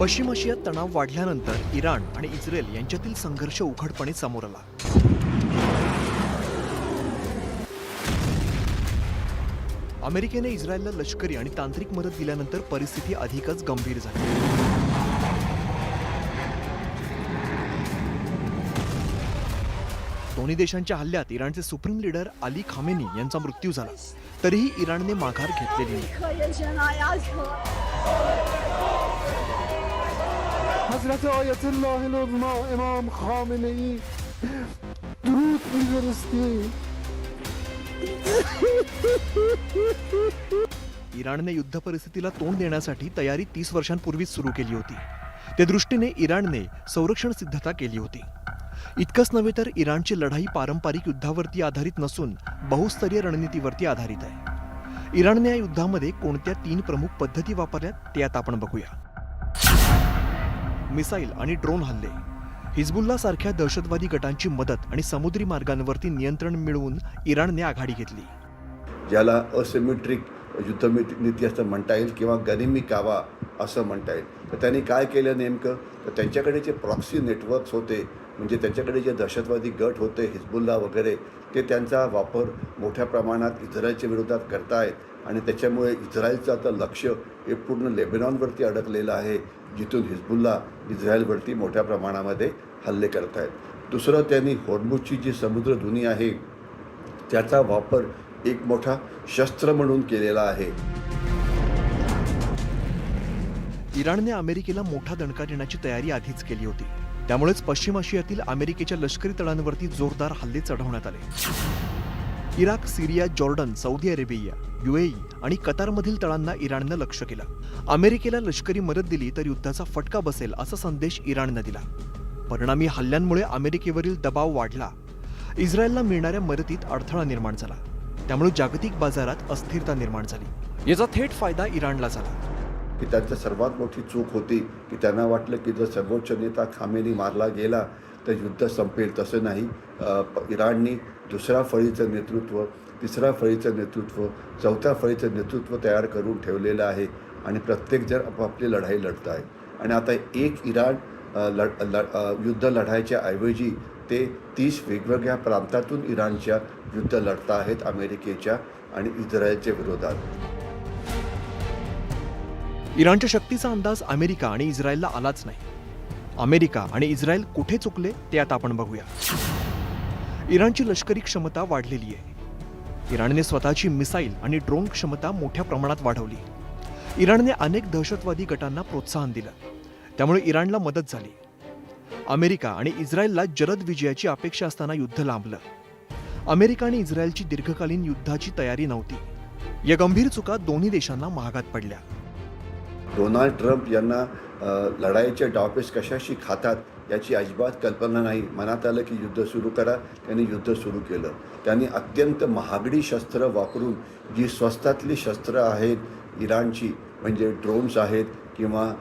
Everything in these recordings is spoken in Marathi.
पश्चिम आशियात तणाव वाढल्यानंतर इराण आणि इस्रायल यांच्यातील संघर्ष उघडपणे समोर आला. अमेरिकेने इस्रायलला लष्करी आणि तांत्रिक मदत दिल्यानंतर परिस्थिती अधिकच गंभीर झाली. दोन्ही देशांच्या हल्ल्यात इराणचे सुप्रीम लीडर अली खामेनी यांचा मृत्यू झाला. तरीही इराणने माघार घेतलेली नाही. حضرت آیت الله العظما امام خامنه ای درود می‌فرستیم. इराणने युद्ध परिस्थितीला तोंड देण्यासाठी तयारी 30 वर्षांपूर्वीच सुरू केली होती. त्या दृष्टीने इराणने संरक्षण सिद्धता केली होती. इतकंच नव्हे तर इराणची लढाई पारंपरिक युद्धावरती आधारित नसून बहुस्तरीय रणनीतीवरती आधारित आहे. इराणने या युद्धामध्ये कोणत्या 3 प्रमुख पद्धती वापरल्यात ते आता आपण बघूया. मिसाईल आणि ड्रोन हल्ले, हिजबुल्ला सारख्या दहशतवादी गटांची मदत आणि समुद्री मार्गांवरती नियंत्रण मिळवून इराणने आघाडी घेतली. ज्याला असिमेट्रिक युद्धनीती असं म्हणता येईल किंवा गनिमी कावा असं म्हणता येईल. तर त्यांनी काय केलं नेमकं, तर त्यांच्याकडे जे प्रॉक्सी नेटवर्क्स होते, म्हणजे त्यांच्याकडे जे दहशतवादी गट होते हिजबुल्ला वगैरे, ते त्यांचा वापर मोठ्या प्रमाणात इस्रायलच्या विरोधात करतायत आणि त्याच्यामुळे इस्रायलचं आता लक्ष हे पूर्ण लेबनॉनवरती अडकलेलं आहे, जिथून हिजबुल्ला इस्रायलवरती मोठ्या प्रमाणामध्ये हल्ले करत आहेत. दुसरं, त्यांनी हॉर्मुझची जी समुद्रधुनी आहे त्याचा वापर एक मोठा शस्त्र म्हणून केलेला आहे. इराणने अमेरिकेला मोठा दणका देण्याची तयारी आधीच केली होती. त्यामुळेच पश्चिम आशियातील अमेरिकेच्या लष्करी तळांवरती जोरदार हल्ले चढवण्यात आले. इराक, सिरिया, जॉर्डन, सौदी अरेबिया, UAE आणि कतारमधील तळांना इराणनं लक्ष्य केलं. अमेरिकेला लष्करी मदत दिली तर युद्धाचा फटका बसेल असा संदेश इराणनं दिला. परिणामी हल्ल्यांमुळे अमेरिकेवरील दबाव वाढला. इस्रायलला मिळणाऱ्या मदतीत अडथळा निर्माण झाला. त्यामुळे जागतिक बाजारात अस्थिरता निर्माण झाली. याचा थेट फायदा इराणला झाला. की त्यांची सर्वात मोठी चूक होती की त्यांना वाटलं की जर सर्वोच्च नेता खामेनी मारला गेला तर युद्ध संपेल. तसं नाही. इराणनी दुसऱ्या फळीचं नेतृत्व, तिसऱ्या फळीचं नेतृत्व, चौथ्या फळीचं नेतृत्व तयार करून ठेवलेलं आहे आणि प्रत्येकजण आपापली लढाई लढत आहे. आणि आता एक इराण युद्ध लढायच्या ऐवजी ते 30 वेगवेगळ्या प्रांतातून इराणच्या युद्ध लढत आहेत अमेरिकेच्या आणि इस्रायलच्या विरोधात. इराणच्या शक्तीचा अंदाज अमेरिका आणि इस्रायलला आलाच नाही. अमेरिका आणि इस्रायल कुठे चुकले ते आता आपण बघूया. इराणची लष्करी क्षमता वाढलेली आहे. इराणने स्वतःची मिसाईल आणि ड्रोन क्षमता मोठ्या प्रमाणात वाढवली. इराणने अनेक दहशतवादी गटांना प्रोत्साहन दिलं. त्यामुळे इराणला मदत झाली. अमेरिका आणि इस्रायलला जलद विजयाची अपेक्षा असताना युद्ध लांबलं. अमेरिका आणि इस्रायलची दीर्घकालीन युद्धाची तयारी नव्हती. या गंभीर चुका दोन्ही देशांना महागात पडल्या. डोनाल्ड ट्रम्प यांना लढाईचे डावपेच कशाशी खातात याची अजिबात कल्पना नाही. मनात आलं की युद्ध सुरू करा. त्यांनी युद्ध सुरू केलं. त्यांनी अत्यंत महागडी शस्त्र वापरून, जी स्वस्तातली शस्त्र आहेत इराणची, म्हणजे ड्रोन्स आहेत किंवा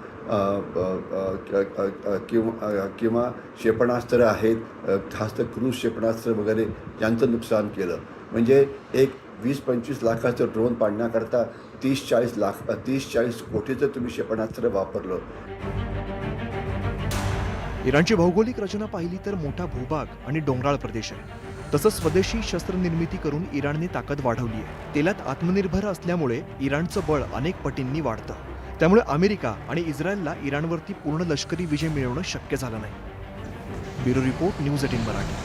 किंवा क्षेपणास्त्र आहेत, खास क्रूज क्षेपणास्त्र वगैरे, यांचं नुकसान केलं. म्हणजे एक 20-25 लाखाचं ड्रोन पाडण्याकरता 30-40 कोटीचं तुम्ही क्षेपणास्त्र वापरलं. इराणची भौगोलिक रचना पाहिली तर मोठा भूभाग आणि डोंगराळ प्रदेश आहे. तसंच स्वदेशी शस्त्र निर्मिती करून इराणने ताकद वाढवली आहे. तेलात आत्मनिर्भर असल्यामुळे इराणचं बळ अनेक पटींनी वाढतं. त्यामुळे अमेरिका आणि इस्रायलला इराणवरती पूर्ण लष्करी विजय मिळवणं शक्य झालं नाही. Bureau report, news 18 Marathi.